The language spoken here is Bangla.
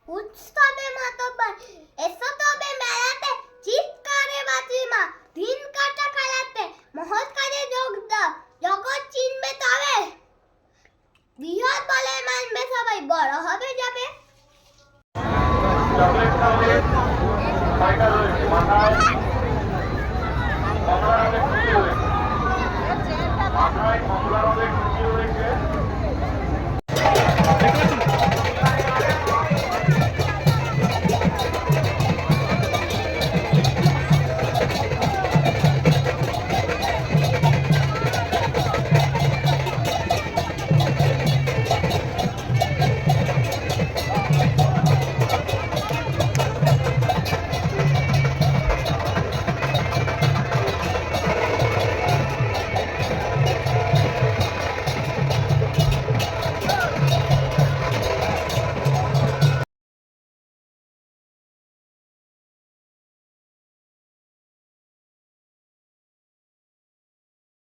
উৎসবে মাতব্বর এসো তবে মেলাতে চিৎকারে বাঁচি মা দিন কাটা খেলাতে মহৎ কাজে যোগ দাও জগৎ চিনবে তবে বৃহৎ বলে মানবে সবাই বড় হবে যাবে চকলেট খাবে ছয়টা রয়েছে মাথায় কমলা রঙের টুপি রয়েছে মাথায় কমলা রঙের টুপি রয়েছে